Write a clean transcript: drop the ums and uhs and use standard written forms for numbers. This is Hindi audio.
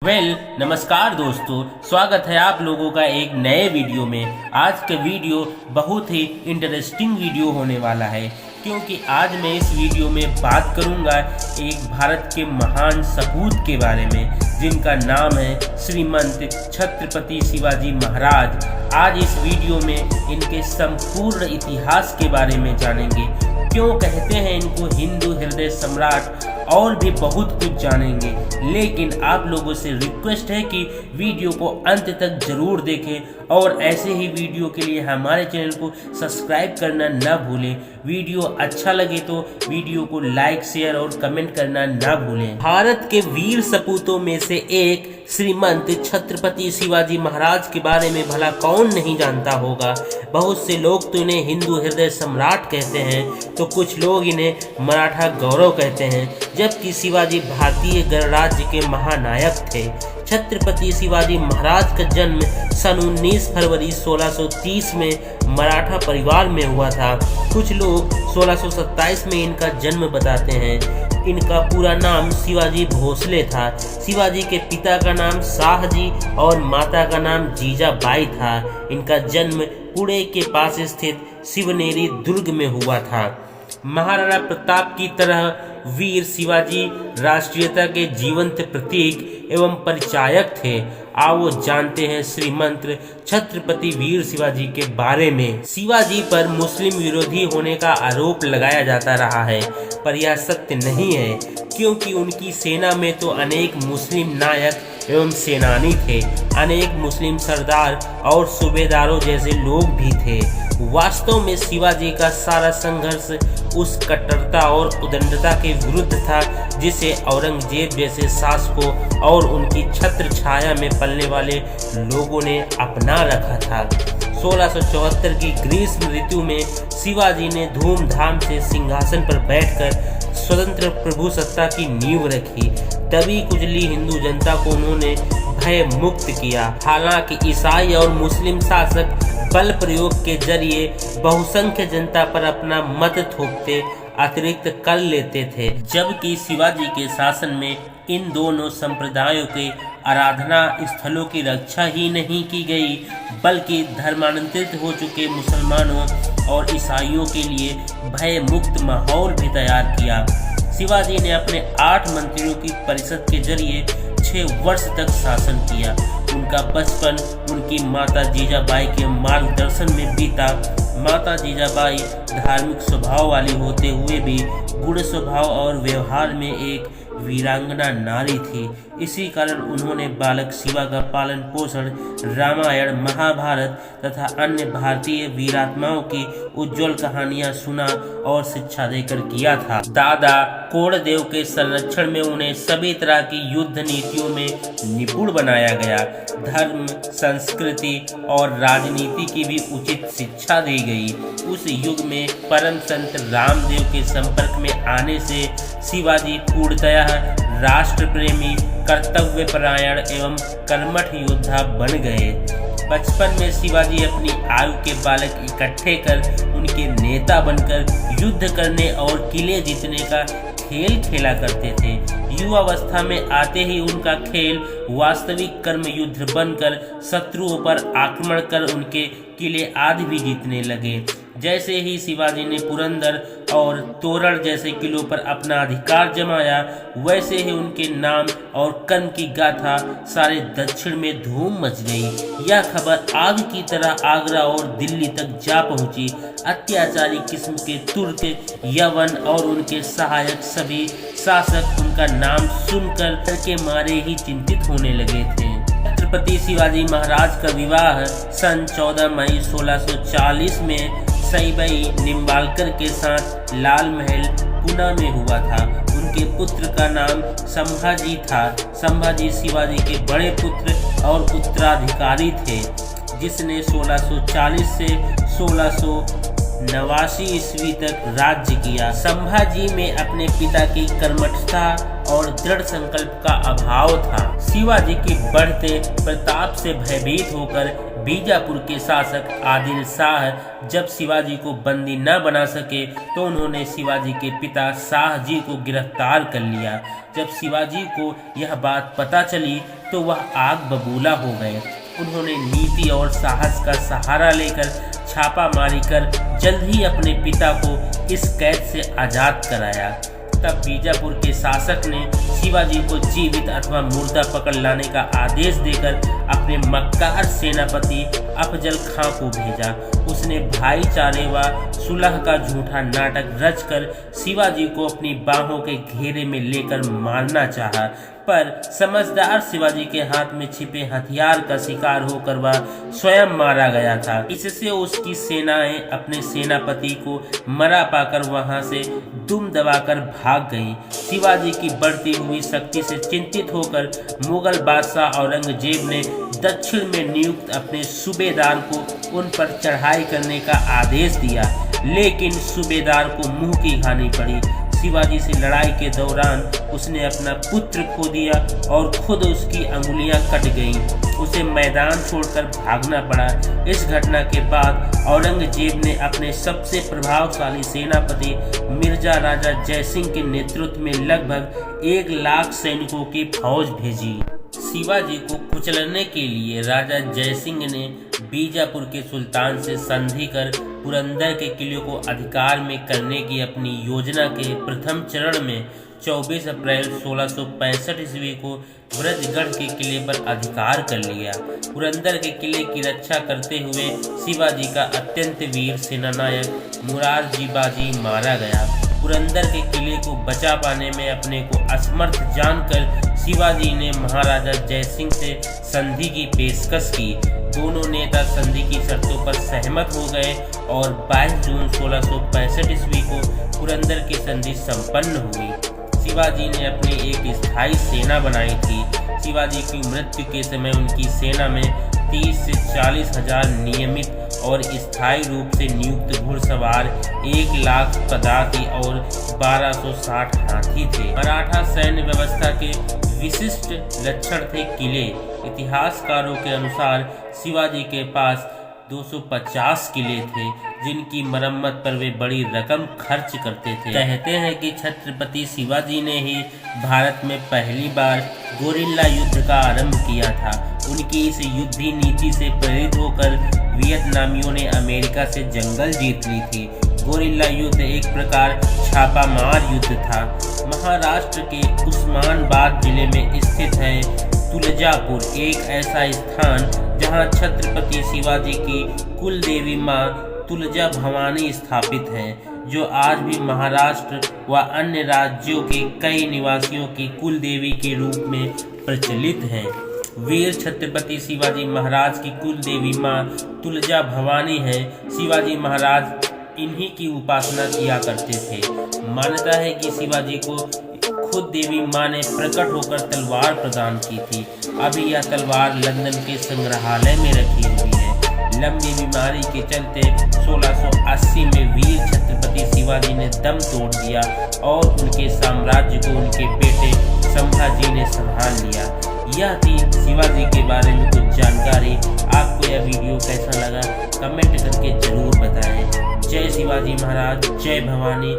नमस्कार दोस्तों, स्वागत है आप लोगों का एक नए वीडियो में। आज का वीडियो बहुत ही इंटरेस्टिंग वीडियो होने वाला है, क्योंकि आज मैं इस वीडियो में बात करूंगा एक भारत के महान सपूत के बारे में, जिनका नाम है श्रीमंत छत्रपति शिवाजी महाराज। आज इस वीडियो में इनके संपूर्ण इतिहास के बारे में जानेंगे, क्यों कहते हैं इनको हिंदू हृदय सम्राट, और भी बहुत कुछ जानेंगे। लेकिन आप लोगों से रिक्वेस्ट है कि वीडियो को अंत तक जरूर देखें और ऐसे ही वीडियो के लिए हमारे चैनल को सब्सक्राइब करना ना भूलें। वीडियो अच्छा लगे तो वीडियो को लाइक, शेयर और कमेंट करना ना भूलें। भारत के वीर सपूतों में से एक श्रीमंत छत्रपति शिवाजी महाराज के बारे में भला कौन नहीं जानता होगा। बहुत से लोग तो इन्हें हिंदू हृदय सम्राट कहते हैं, तो कुछ लोग इन्हें मराठा गौरव कहते हैं, जबकि शिवाजी भारतीय गणराज्य के महानायक थे। छत्रपति शिवाजी महाराज का जन्म सन 19 फरवरी 1630 में मराठा परिवार में हुआ था। कुछ लोग 1627 में इनका जन्म बताते हैं। इनका पूरा नाम शिवाजी भोसले था। शिवाजी के पिता का नाम शाहजी और माता का नाम जीजाबाई था। इनका जन्म पुणे के पास स्थित शिवनेरी दुर्ग में हुआ था। महाराणा प्रताप की तरह वीर शिवाजी राष्ट्रीयता के जीवंत प्रतीक एवं परिचायक थे। आओ जानते हैं श्रीमंत छत्रपति वीर शिवाजी के बारे में। शिवाजी पर मुस्लिम विरोधी होने का आरोप लगाया जाता रहा है, पर यह सत्य नहीं है, क्योंकि उनकी सेना में तो अनेक मुस्लिम नायक एवं सेनानी थे। अनेक मुस्लिम सरदार और सूबेदारों जैसे लोग भी थे। वास्तव में शिवाजी का सारा संघर्ष उस कट्टरता और उदंडता के विरुद्ध था, जिसे औरंगजेब जैसे शासकों और उनकी छत्र छाया में पलने वाले लोगों ने अपना रखा था। 1674 की ग्रीष्म ऋतु में शिवाजी ने धूमधाम से सिंहासन पर बैठकर स्वतंत्र प्रभु सत्ता की नींव रखी। तभी कुचली हिंदू जनता को उन्होंने भय मुक्त किया। हालांकि ईसाई और मुस्लिम शासक बल प्रयोग के जरिए बहुसंख्य जनता पर अपना मत थोपते अतिरिक्त कर लेते थे, जबकि शिवाजी के शासन में इन दोनों संप्रदायों के आराधना स्थलों की रक्षा ही नहीं की गई, बल्कि धर्मांतरित हो चुके मुसलमानों और ईसाइयों के लिए भय मुक्त माहौल भी तैयार किया। शिवाजी ने अपने 8 मंत्रियों की परिषद के जरिए 6 वर्ष तक शासन किया। उनका बचपन उनकी माता जीजाबाई के मार्गदर्शन में बीता। माता जीजाबाई धार्मिक स्वभाव वाली होते हुए भी गुण स्वभाव और व्यवहार में एक वीरांगना नारी थी। इसी कारण उन्होंने बालक शिवा का पालन पोषण रामायण, महाभारत तथा अन्य भारतीय वीरात्माओं की उज्जवल कहानियां सुना और शिक्षा देकर किया था। दादा कोणदेव के संरक्षण में उन्हें सभी तरह की युद्ध नीतियों में निपुण बनाया गया। धर्म, संस्कृति और राजनीति की भी उचित शिक्षा दी गई। उस युग में परम संत रामदेव के संपर्क में आने से शिवाजी पूर्णतः राष्ट्र प्रेमी, कर्तव्य परायण एवं कर्मठ योद्धा बन गए। बचपन में शिवाजी अपनी आयु के बालक इकट्ठे कर उनके नेता बनकर युद्ध करने और किले जीतने का खेल खेला करते थे। युवावस्था में आते ही उनका खेल वास्तविक कर्म युद्ध बनकर शत्रुओं पर आक्रमण कर उनके किले आदि भी जीतने लगे। जैसे ही शिवाजी ने पुरंदर और तोरण जैसे किलों पर अपना अधिकार जमाया, वैसे ही उनके नाम और कर्म की गाथा सारे दक्षिण में धूम मच गई। यह खबर आग की तरह आगरा और दिल्ली तक जा पहुंची। अत्याचारी किस्म के तुर्क, यवन और उनके सहायक सभी शासक उनका नाम सुनकर के मारे ही चिंतित होने लगे थे। छत्रपति शिवाजी महाराज का विवाह सन 14 मई 1640 में सईबाई निम्बालकर के साथ लाल महल पुणे में हुआ था। उनके पुत्र का नाम संभाजी था। संभाजी शिवाजी के बड़े पुत्र और उत्तराधिकारी थे, जिसने 1640 से 1689 ईस्वी तक राज्य किया। संभाजी में अपने पिता की कर्मठता और दृढ़ संकल्प का अभाव था। शिवाजी की बढ़ते प्रताप से भयभीत होकर बीजापुर के शासक आदिल शाह जब शिवाजी को बंदी न बना सके तो उन्होंने शिवाजी के पिता शाहजी को गिरफ्तार कर लिया। जब शिवाजी को यह बात पता चली तो वह आग बबूला हो गए। उन्होंने नीति और साहस का सहारा लेकर छापामारी कर जल्द ही अपने पिता को इस कैद से आज़ाद कराया। तब बीजापुर के शासक ने शिवाजी को जीवित अथवा मुर्दा पकड़ लाने का आदेश देकर अपने मक्कार सेनापति अफजल खां को भेजा। उसने भाईचारे व सुलह का झूठा नाटक रचकर शिवाजी को अपनी बाहों के घेरे में लेकर मारना चाहा, पर समझदार शिवाजी के हाथ में छिपे हथियार का शिकार होकर वह स्वयं मारा गया था। इससे उसकी सेनाएं अपने सेनापति को मरा पाकर वहां से दुम दबाकर भाग गईं। शिवाजी की बढ़ती हुई शक्ति से चिंतित होकर मुगल बादशाह औरंगजेब ने दक्षिण में नियुक्त अपने सूबेदार को उन पर चढ़ाई करने का आदेश दिया, लेकिन सूबेदार को मुंह की खानी पड़ी। शिवाजी से लड़ाई के दौरान उसने अपना पुत्र खो दिया और खुद उसकी अंगुलियां कट गईं। उसे मैदान छोड़कर भागना पड़ा। इस घटना के बाद औरंगजेब ने अपने सबसे प्रभावशाली सेनापति मिर्जा राजा जयसिंह के नेतृत्व में लगभग 1 लाख सैनिकों की फौज भेजी। शिवाजी को कुचलने के लिए राजा जयसिंह ने बीजापुर के सुल्तान से संधि कर पुरंदर के किले को अधिकार में करने की अपनी योजना के प्रथम चरण में 24 अप्रैल 1665 ईस्वी को ब्रजगढ़ के किले पर अधिकार कर लिया। पुरंदर के किले की रक्षा करते हुए शिवाजी का अत्यंत वीर सेनानायक मुरारजी बाजी मारा गया। पुरंदर के किले को बचा पाने में अपने को असमर्थ जानकर शिवाजी ने महाराजा जयसिंह से संधि की पेशकश की। दोनों नेता संधि की शर्तों पर सहमत हो गए और 22 जून 1665 ईस्वी को पुरंदर की संधि संपन्न हुई। शिवाजी ने अपनी एक स्थायी सेना बनाई थी। शिवाजी की मृत्यु के समय उनकी सेना में 30 से 40 हजार नियमित और स्थायी रूप से नियुक्त घुड़सवार, 1 लाख पदाती और 1260 हाथी थे। मराठा सैन्य व्यवस्था के विशिष्ट लक्षण थे किले। इतिहासकारों के अनुसार शिवाजी के पास 250 किले थे, जिनकी मरम्मत पर वे बड़ी रकम खर्च करते थे। कहते हैं कि छत्रपति शिवाजी ने ही भारत में पहली बार गोरिल्ला युद्ध का आरंभ किया था। उनकी इस युद्धी नीति से प्रेरित होकर वियतनामियों ने अमेरिका से जंगल जीत ली थी। गोरिल्ला युद्ध एक प्रकार छापामार युद्ध था। महाराष्ट्र के उस्मानाबाद जिले में स्थित है तुलजापुर, एक ऐसा स्थान जहां छत्रपति शिवाजी की कुल देवी मां तुलजा भवानी स्थापित हैं, जो आज भी महाराष्ट्र व अन्य राज्यों के कई निवासियों की कुल देवी के रूप में प्रचलित हैं। वीर छत्रपति शिवाजी महाराज की कुल देवी मां तुलजा भवानी है। शिवाजी महाराज इन्हीं की उपासना किया करते थे। मान्यता है कि शिवाजी को खुद देवी मां ने प्रकट होकर तलवार प्रदान की थी। अभी यह तलवार लंदन के संग्रहालय में रखी हुई है। लंबी बीमारी के चलते 1680 में वीर छत्रपति शिवाजी ने दम तोड़ दिया और उनके साम्राज्य को उनके बेटे संभाजी ने संभाल लिया। यह थी शिवाजी के बारे में कुछ जानकारी। आपको यह वीडियो कैसा लगा कमेंट करके जरूर बताएं। जय शिवाजी महाराज, जय भवानी।